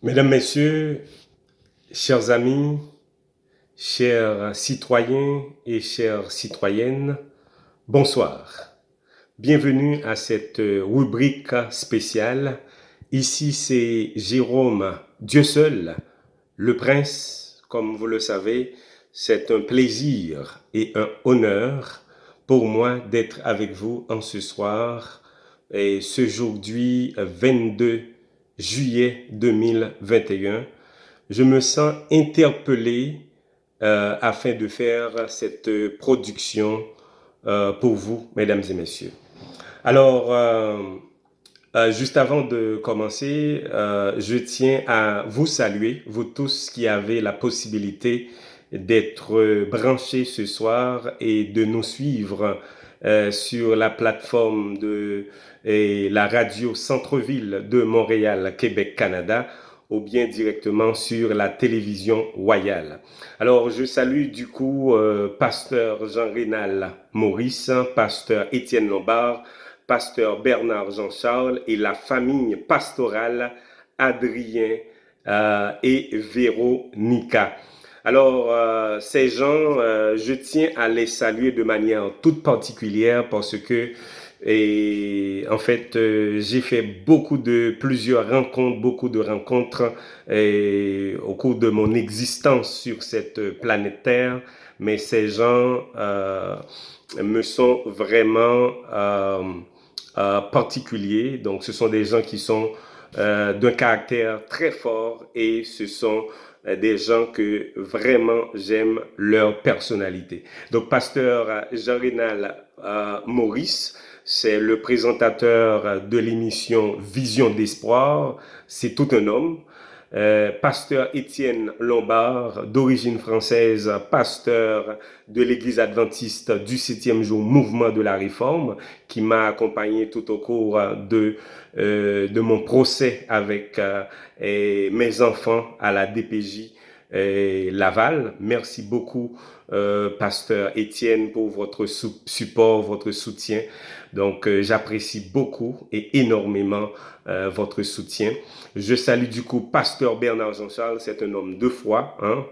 Mesdames, Messieurs, chers amis, chers citoyens et chères citoyennes, bonsoir. Bienvenue à cette rubrique spéciale. Ici, c'est Jérôme Dieu seul, le prince. Comme vous le savez, c'est un plaisir et un honneur pour moi d'être avec vous en ce soir et ce aujourd'hui 22 juillet 2021. Je me sens interpellé afin de faire cette production pour vous, mesdames et messieurs. Alors, juste avant de commencer, je tiens à vous saluer, vous tous qui avez la possibilité d'être branchés ce soir et de nous suivre sur la plateforme de la radio Centre-Ville de Montréal, Québec, Canada, ou bien directement sur la télévision royale. Alors, je salue du coup pasteur Jean-Rénal Maurice, pasteur Étienne Lombard, pasteur Bernard Jean-Charles et la famille pastorale Adrien et Véronica. Alors, ces gens, je tiens à les saluer de manière toute particulière parce que, en fait, j'ai fait plusieurs rencontres, beaucoup de rencontres au cours de mon existence sur cette planète Terre, mais ces gens me sont vraiment particuliers. Donc, ce sont des gens qui sont d'un caractère très fort et ce sont des gens que vraiment j'aime leur personnalité. Donc, pasteur Jean-Rénal Maurice, c'est le présentateur de l'émission Vision d'espoir. C'est tout un homme. Pasteur Étienne Lombard, d'origine française, pasteur de l'Église adventiste du 7e jour, mouvement de la réforme, qui m'a accompagné tout au cours de mon procès avec mes enfants à la DPJ Laval. Merci beaucoup, pasteur Étienne, pour votre support, votre soutien. Donc, j'apprécie beaucoup et énormément votre soutien. Je salue du coup pasteur Bernard Jean-Charles, c'est un homme de foi, hein?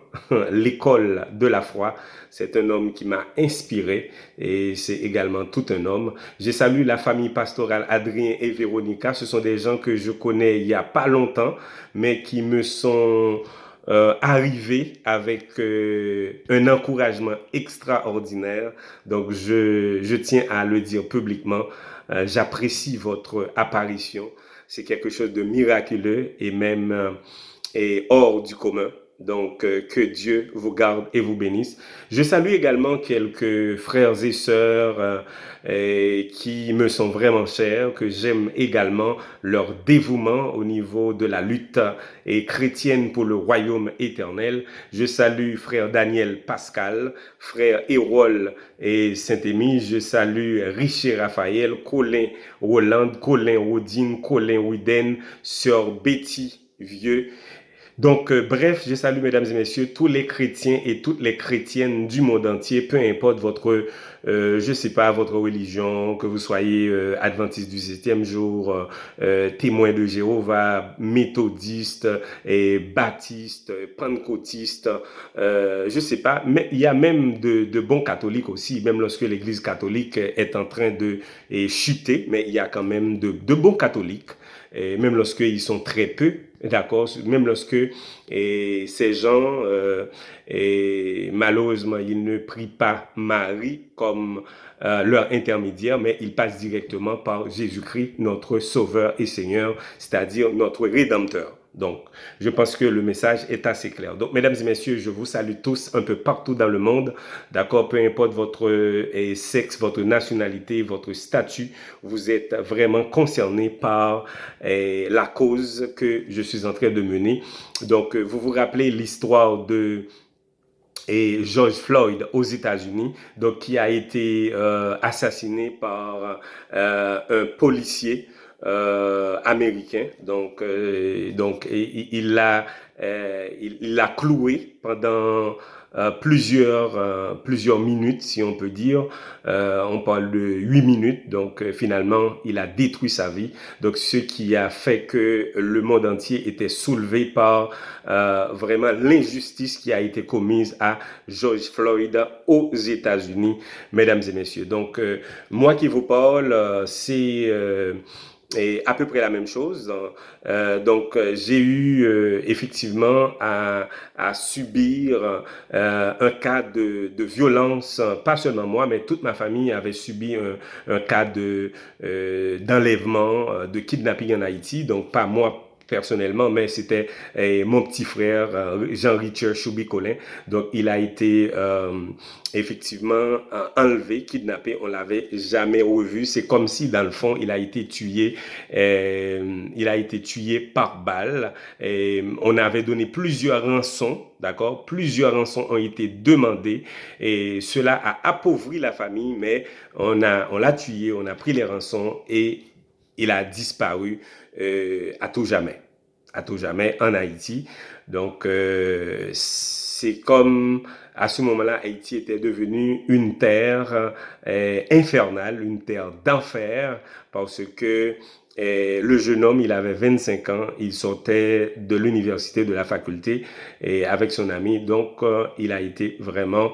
L'école de la foi, c'est un homme qui m'a inspiré et c'est également tout un homme. Je salue la famille pastorale Adrien et Véronica, ce sont des gens que je connais il y a pas longtemps, mais qui me sont arrivés avec un encouragement extraordinaire. Donc je tiens à le dire publiquement, j'apprécie votre apparition. C'est quelque chose de miraculeux et même hors du commun. Donc, que Dieu vous garde et vous bénisse. Je salue également quelques frères et sœurs qui me sont vraiment chers, que j'aime également leur dévouement au niveau de la lutte chrétienne pour le royaume éternel. Je salue frère Daniel Pascal, frère Hérol et Saint-Émile. Je salue Richard Raphaël, Colin Roland, Colin Rodine, Colin Widen, sœur Betty Vieux. Donc, bref, je salue, mesdames et messieurs, tous les chrétiens et toutes les chrétiennes du monde entier, peu importe votre, je sais pas, votre religion, que vous soyez adventiste du 7e jour, témoin de Jéhovah, méthodiste, et baptiste, pentecôtiste, je sais pas, mais il y a même de bons catholiques aussi, même lorsque l'Église catholique est en train de chuter, mais il y a quand même de bons catholiques, et même lorsqu'ils sont très peu. D'accord, même lorsque ces gens, malheureusement, ils ne prient pas Marie comme leur intermédiaire, mais ils passent directement par Jésus-Christ, notre Sauveur et Seigneur, c'est-à-dire notre Rédempteur. Donc, je pense que le message est assez clair. Donc, mesdames et messieurs, je vous salue tous un peu partout dans le monde. D'accord, peu importe votre sexe, votre nationalité, votre statut, vous êtes vraiment concernés par la cause que je suis en train de mener. Donc, vous vous rappelez l'histoire de George Floyd aux États-Unis, donc qui a été assassiné par un policier américain. Donc il l'a cloué pendant plusieurs minutes, si on peut dire. On parle de 8 minutes. Donc, finalement, il a détruit sa vie. Donc, ce qui a fait que le monde entier était soulevé par vraiment l'injustice qui a été commise à George Floyd aux États-Unis, mesdames et messieurs. Donc, moi qui vous parle, c'est et à peu près la même chose. Donc, j'ai eu effectivement à subir un cas de violence, pas seulement moi, mais toute ma famille avait subi un cas d'enlèvement, de kidnapping en Haïti. Donc, pas moi personnellement, mais c'était mon petit frère, Jean-Richard Choubi-Colin. Donc, il a été effectivement enlevé, kidnappé. On l'avait jamais revu. C'est comme si, dans le fond, il a été tué. Il a été tué par balle. On avait donné plusieurs rançons. D'accord? Plusieurs rançons ont été demandées et cela a appauvri la famille, mais on l'a tué, on a pris les rançons et il a disparu à tout jamais en Haïti. Donc, c'est comme à ce moment-là, Haïti était devenue une terre infernale, une terre d'enfer, parce que le jeune homme, il avait 25 ans, il sortait de l'université, de la faculté, et avec son ami. Donc, il a été vraiment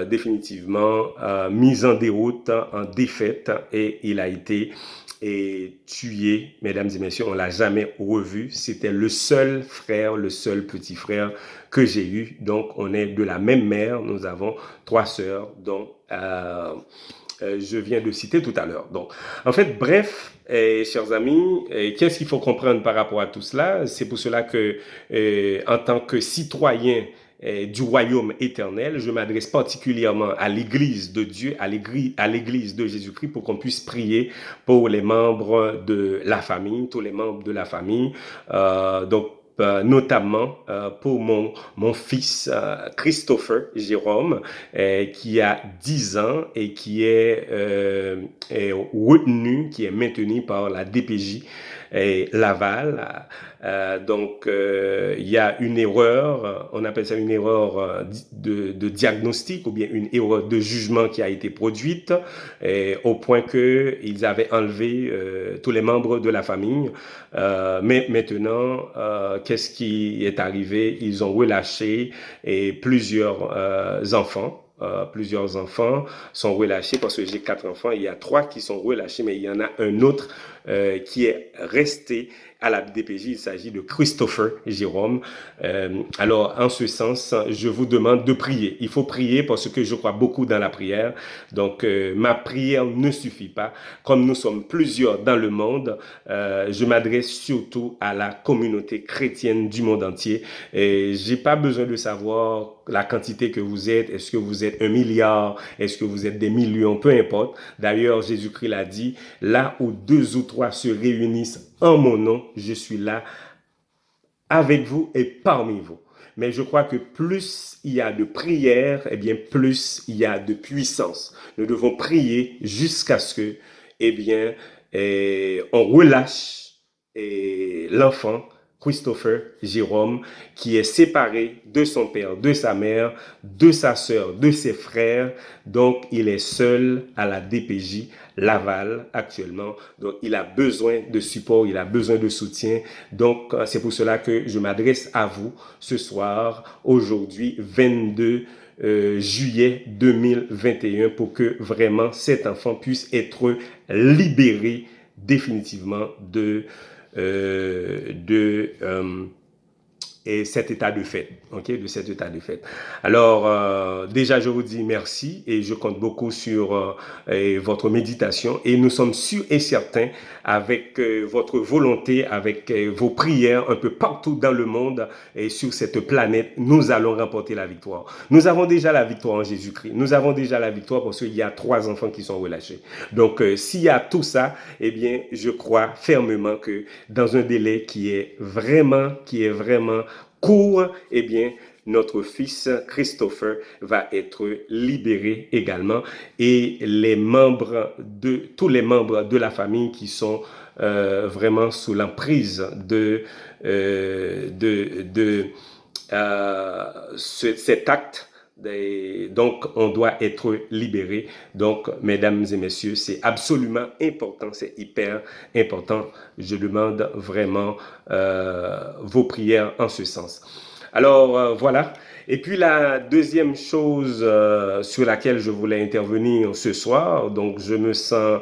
définitivement mis en déroute, en défaite, et il a été tué, mesdames et messieurs. On l'a jamais revu. C'était le seul frère, le seul petit frère que j'ai eu. Donc, on est de la même mère. Nous avons 3 sœurs, dont je viens de citer tout à l'heure. Donc, en fait, bref, chers amis, qu'est-ce qu'il faut comprendre par rapport à tout cela? C'est pour cela que, en tant que citoyen du royaume éternel, je m'adresse particulièrement à l'Église de Dieu, à l'Église de Jésus-Christ, pour qu'on puisse prier pour les membres de la famille, tous les membres de la famille. Donc, notamment pour mon fils Christopher Jérôme, qui a 10 ans et qui est retenu, qui est maintenu par la DPJ Laval. Donc, il y a une erreur, on appelle ça une erreur de diagnostic ou bien une erreur de jugement qui a été produite au point qu'ils avaient enlevé tous les membres de la famille. Mais maintenant, qu'est-ce qui est arrivé? Ils ont relâché plusieurs enfants. Plusieurs enfants sont relâchés parce que j'ai 4 enfants. Il y a 3 qui sont relâchés, mais il y en a un autre qui est resté à la DPJ. Il s'agit de Christopher Jérôme. Alors, en ce sens, je vous demande de prier. Il faut prier parce que je crois beaucoup dans la prière. Donc, ma prière ne suffit pas. Comme nous sommes plusieurs dans le monde, je m'adresse surtout à la communauté chrétienne du monde entier. Et j'ai pas besoin de savoir la quantité que vous êtes. Est-ce que vous êtes 1 milliard? Est-ce que vous êtes des millions? Peu importe. D'ailleurs, Jésus-Christ l'a dit, là où 2 ou 3 se réunissent en mon nom, je suis là avec vous et parmi vous. Mais je crois que plus il y a de prière, eh bien, plus il y a de puissance. Nous devons prier jusqu'à ce que, eh bien, on relâche l'enfant Christopher Jérôme, qui est séparé de son père, de sa mère, de sa sœur, de ses frères. Donc, il est seul à la DPJ Laval actuellement. Donc, il a besoin de support, il a besoin de soutien. Donc, c'est pour cela que je m'adresse à vous ce soir, aujourd'hui, 22 juillet 2021, pour que vraiment cet enfant puisse être libéré définitivement et cet état de fait, ok, de cet état de fait. Alors, déjà, je vous dis merci et je compte beaucoup sur votre méditation et nous sommes sûrs et certains, avec votre volonté, avec vos prières un peu partout dans le monde et sur cette planète, nous allons remporter la victoire. Nous avons déjà la victoire en Jésus-Christ. Nous avons déjà la victoire parce qu'il y a 3 enfants qui sont relâchés. Donc, s'il y a tout ça, eh bien, je crois fermement que dans un délai qui est vraiment court, eh bien, notre fils Christopher va être libéré également et tous les membres de la famille qui sont vraiment sous l'emprise cet acte Donc, on doit être libéré. Donc, mesdames et messieurs, c'est absolument important, c'est hyper important. Je demande vraiment vos prières en ce sens. Alors, voilà. Et puis la deuxième chose sur laquelle je voulais intervenir ce soir, donc je me sens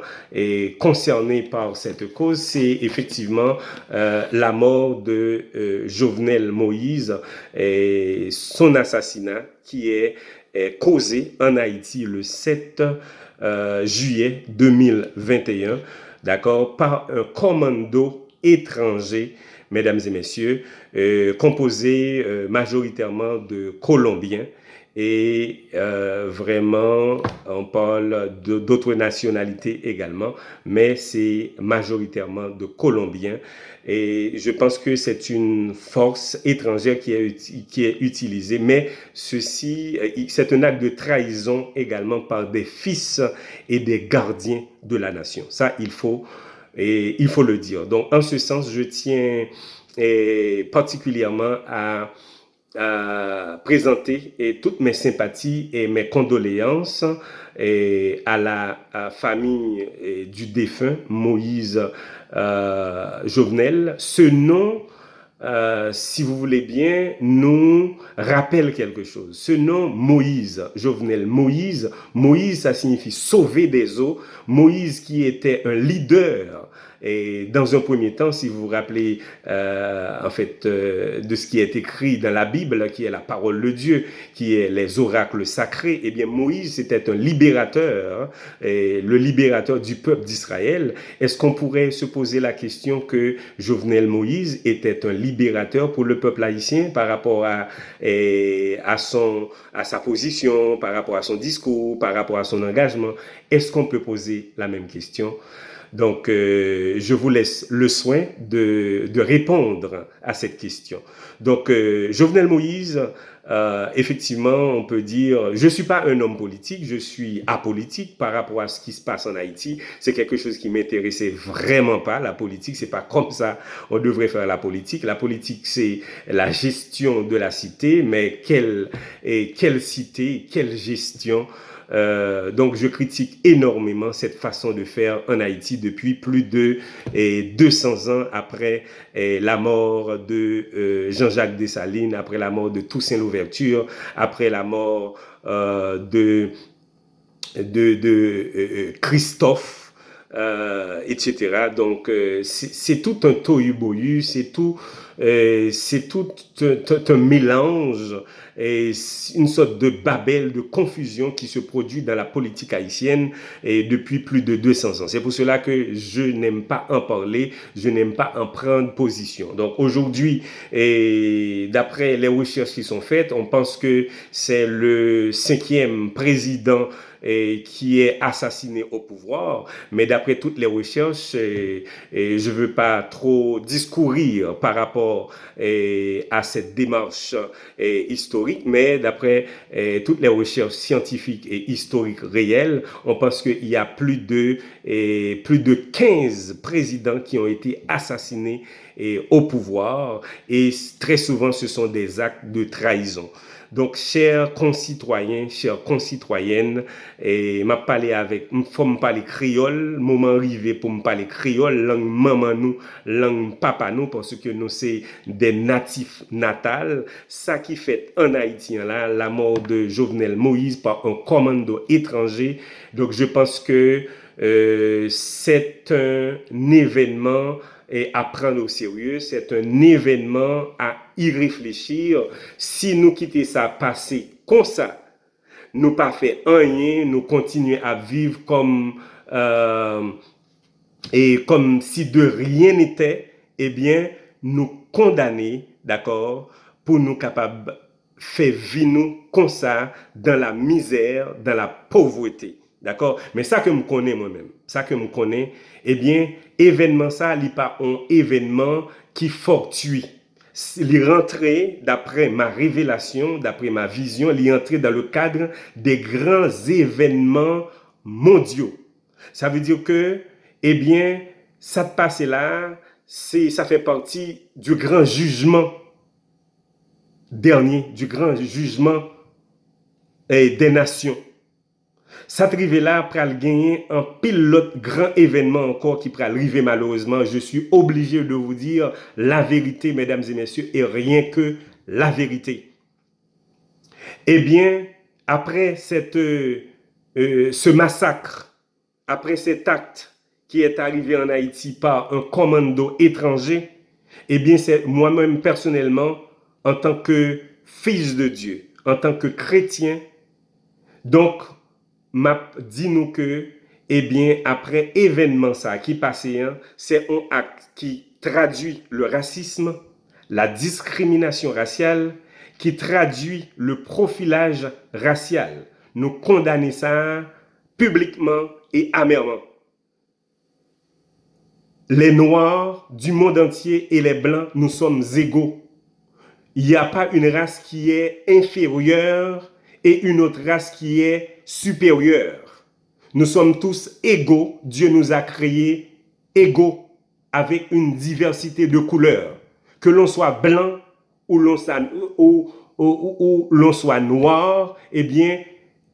concerné par cette cause, c'est effectivement la mort de Jovenel Moïse et son assassinat qui est causé en Haïti le 7 juillet 2021, d'accord, par un commando étranger, mesdames et messieurs, composé majoritairement de Colombiens. Et vraiment, on parle d'autres nationalités également, mais c'est majoritairement de Colombiens. Et je pense que c'est une force étrangère qui est utilisée, mais ceci, c'est un acte de trahison également par des fils et des gardiens de la nation. Ça, il faut le dire. Donc, en ce sens, je tiens particulièrement à présenter toutes mes sympathies et mes condoléances à la famille du défunt Moïse Jovenel. Ce nom, si vous voulez bien, nous rappelle quelque chose. Ce nom Moïse, Jovenel, Moïse, ça signifie sauver des eaux. Moïse qui était un leader. Et dans un premier temps, si vous vous rappelez de ce qui est écrit dans la Bible, qui est la parole de Dieu, qui est les oracles sacrés, eh bien Moïse c'était un libérateur, le libérateur du peuple d'Israël. Est-ce qu'on pourrait se poser la question que Jovenel Moïse était un libérateur pour le peuple haïtien par rapport à sa position, par rapport à son discours, par rapport à son engagement? Est-ce qu'on peut poser la même question? Donc, je vous laisse le soin de répondre à cette question. Donc, Jovenel Moïse, effectivement, on peut dire, je suis pas un homme politique, je suis apolitique par rapport à ce qui se passe en Haïti. C'est quelque chose qui m'intéressait vraiment pas. La politique, c'est pas comme ça on devrait faire la politique. La politique, c'est la gestion de la cité, mais quelle cité, quelle gestion? Donc, je critique énormément cette façon de faire en Haïti depuis plus de 200 ans après la mort de Jean-Jacques Dessalines, après la mort de Toussaint Louverture, après la mort de Christophe, etc. Donc, c'est tout un tohu-bohu, c'est tout un mélange et une sorte de babel, de confusion qui se produit dans la politique haïtienne depuis plus de 200 ans. C'est pour cela que je n'aime pas en parler, je n'aime pas en prendre position. Donc aujourd'hui, d'après les recherches qui sont faites, on pense que c'est le 5e président qui est assassiné au pouvoir. Mais d'après toutes les recherches, je veux pas trop discourir par rapport à cette démarche historique, mais d'après toutes les recherches scientifiques et historiques réelles, on pense qu'il y a plus de 15 présidents qui ont été assassinés au pouvoir, et très souvent ce sont des actes de trahison. Donc, chers concitoyens, chères concitoyennes, m'a parlé faut me parler créole, moment arrivé pour me parler créole, langue maman nous, langue papa nous, parce que nous c'est des natifs natals. Ça qui fait en Haïti, là, la mort de Jovenel Moïse par un commando étranger. Donc, je pense que c'est un événement à prendre au sérieux, c'est un événement à y réfléchir. Si nous quittons ça passer comme ça, nous pas fait rien, nous continuer à vivre comme si de rien n'était, eh bien, nous condamner, d'accord, pour nous capables faire vivre nous comme ça dans la misère, dans la pauvreté. D'accord? Mais ça que je connais moi-même, ça que je connais, eh bien, événement ça, il n'est pas un événement qui fortuit. Il est rentré, d'après ma révélation, d'après ma vision, il est entré dans le cadre des grands événements mondiaux. Ça veut dire que, eh bien, ça passe là, ça fait partie du grand jugement dernier, du grand jugement des nations. Ça trivé là pral gagner un pilote grand événement encore qui pral arriver malheureusement. Je suis obligé de vous dire la vérité, mesdames et messieurs, et rien que la vérité. Eh bien, après ce massacre, après cet acte qui est arrivé en Haïti par un commando étranger, eh bien, c'est moi-même personnellement, en tant que fils de Dieu, en tant que chrétien, donc, m'a dit nous que, eh bien, après événement ça qui passait, hein, c'est un acte qui traduit le racisme, la discrimination raciale, qui traduit le profilage racial. Nous condamnons ça publiquement et amèrement. Les Noirs du monde entier et les Blancs, nous sommes égaux. Il n'y a pas une race qui est inférieure et une autre race qui est supérieure. Nous sommes tous égaux. Dieu nous a créés égaux avec une diversité de couleurs. Que l'on soit blanc ou l'on soit noir, eh bien,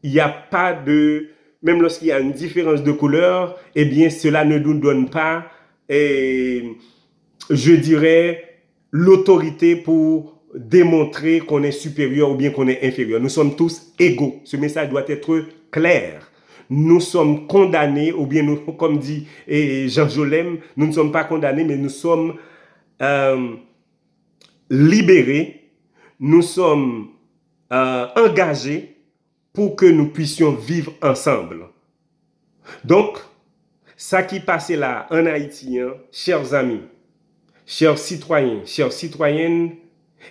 il n'y a pas de... Même lorsqu'il y a une différence de couleur, eh bien, cela ne nous donne pas, je dirais, l'autorité pour démontrer qu'on est supérieur ou bien qu'on est inférieur. Nous sommes tous égaux. Ce message doit être clair. Nous sommes condamnés, ou bien, nous, comme dit Jean Jolem, nous ne sommes pas condamnés, mais nous sommes libérés, nous sommes engagés pour que nous puissions vivre ensemble. Donc, ça qui passait là en Haïti, hein, chers amis, chers citoyens, chères citoyennes,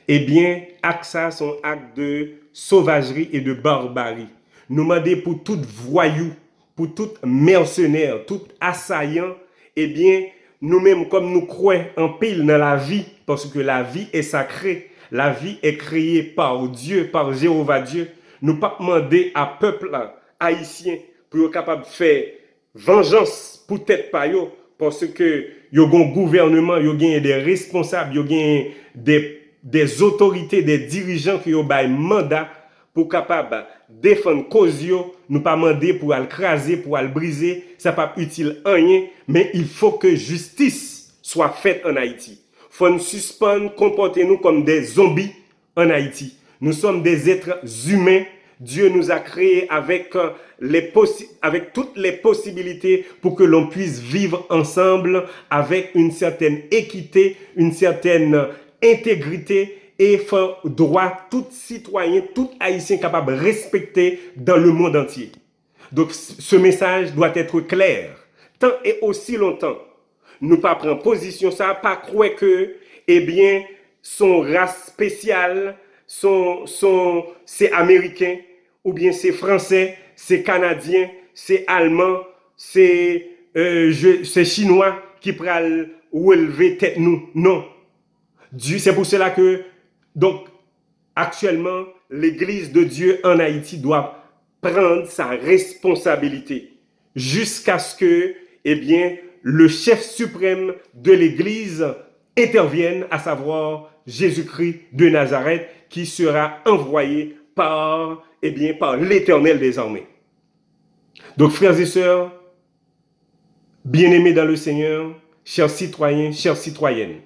eh bien, ça, son acte de sauvagerie et de barbarie. Nous demandons pour tout voyou, pour tout mercenaire, tout assaillant, eh bien, nous-mêmes, comme nous croyons en pile dans la vie, parce que la vie est sacrée, la vie est créée par Dieu, par Jéhovah Dieu, nous pas demander à peuple haïtien pour être capable de faire vengeance pour tête pa yo, parce que yo gon gouvernement, yo gen des responsables, yo gen des autorités, des dirigeants qui ont bay mandat pour capable défendre cause yo, nous pas demander pour le craser, pour le briser, ça pas utile rien, mais il faut que justice soit faite en Haïti. Faut nous suspendre, comporter-nous comme des zombies en Haïti. Nous sommes des êtres humains. Dieu nous a créés avec toutes les possibilités pour que l'on puisse vivre ensemble avec une certaine équité, une certaine intégrité et droit tout citoyen, tout haïtien capable de respecter dans le monde entier. Donc ce message doit être clair. Tant et aussi longtemps, nous pas prendre position ça, pas croire que, eh bien, son race spéciale, c'est américain, ou bien c'est français, c'est canadien, c'est allemand, c'est chinois qui pral relever tête nous. Non. C'est pour cela que, donc, actuellement, l'Église de Dieu en Haïti doit prendre sa responsabilité jusqu'à ce que, eh bien, le chef suprême de l'Église intervienne, à savoir Jésus-Christ de Nazareth, qui sera envoyé par l'Éternel des armées. Donc, frères et sœurs, bien-aimés dans le Seigneur, chers citoyens, chères citoyennes,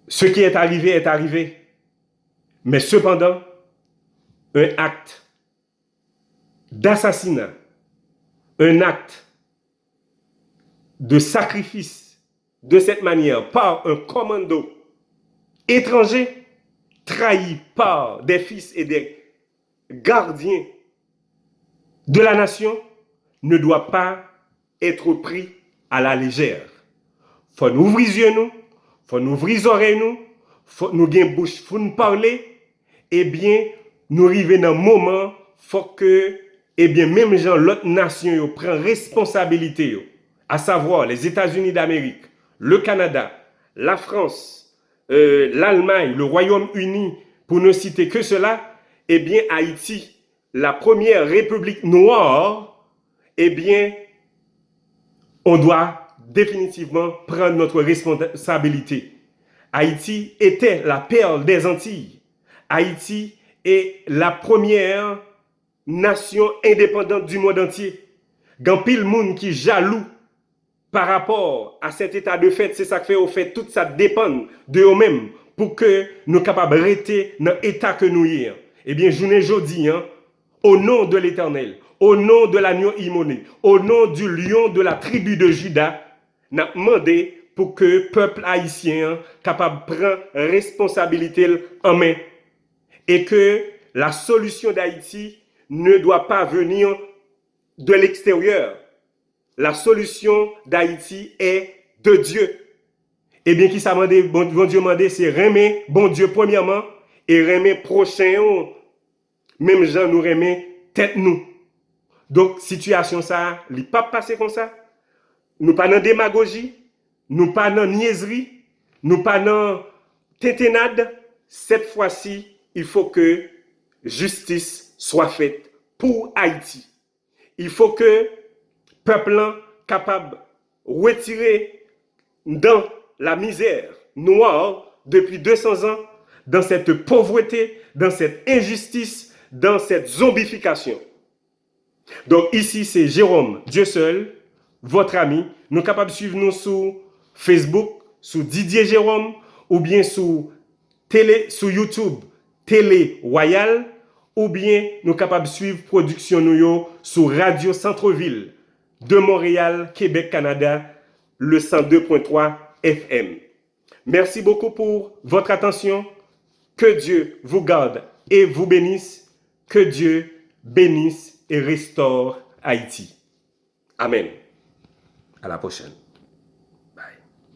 ce qui est arrivé. Mais cependant, un acte d'assassinat, un acte de sacrifice de cette manière par un commando étranger, trahi par des fils et des gardiens de la nation, ne doit pas être pris à la légère. Faut nous ouvrir les yeux, nous, faut nous ouvrir les oreilles, nous, faut nous gagner bouche, faut nous parler, eh bien, nous arriver dans un moment, faut que, eh bien, même gens, l'autre nation, yo, prend responsabilité, yo, à savoir les États-Unis d'Amérique, le Canada, la France, l'Allemagne, le Royaume-Uni, pour ne citer que cela, eh bien, Haïti, la première république noire, eh bien, on doit définitivement prendre notre responsabilité. Haïti était la perle des Antilles. Haïti est la première nation indépendante du monde entier. Gan pile moun qui jaloux par rapport à cet état de fait, c'est ça qui fait au fait tout ça dépend de eux-mêmes pour que nous capables de rester dans l'état que nous y sommes. Eh bien, je ne dis, au nom de l'Éternel, au nom de l'agneau immolé, au nom du lion de la tribu de Juda, nous avons demandé pour que le peuple haïtien capable de prendre responsabilité en main et que la solution d'Haïti ne doit pas venir de l'extérieur. La solution d'Haïti est de Dieu. Eh bien, qui ça m'a dit, bon Dieu m'a dit, c'est remer bon Dieu premièrement et remer prochain, même gens nous remet tête nous. Donc, situation ça, il n'est pas passé comme ça. Nous pas dans démagogie, nous pas dans niaiserie, nous pas dans téténade. Cette fois-ci, il faut que justice soit faite pour Haïti. Il faut que peuple capable de retirer dans la misère noire depuis 200 ans, dans cette pauvreté, dans cette injustice, dans cette zombification. Donc ici, c'est Jérôme, Dieu seul, votre ami. Nous sommes capables de suivre nous sur Facebook, sur Didier Jérôme, ou bien sur YouTube, Télé Royal, ou bien nous sommes capables de suivre production nous sur Radio Centre-Ville de Montréal, Québec, Canada, le 102.3 FM. Merci beaucoup pour votre attention. Que Dieu vous garde et vous bénisse. Que Dieu bénisse et restaure Haïti. Amen. À la prochaine.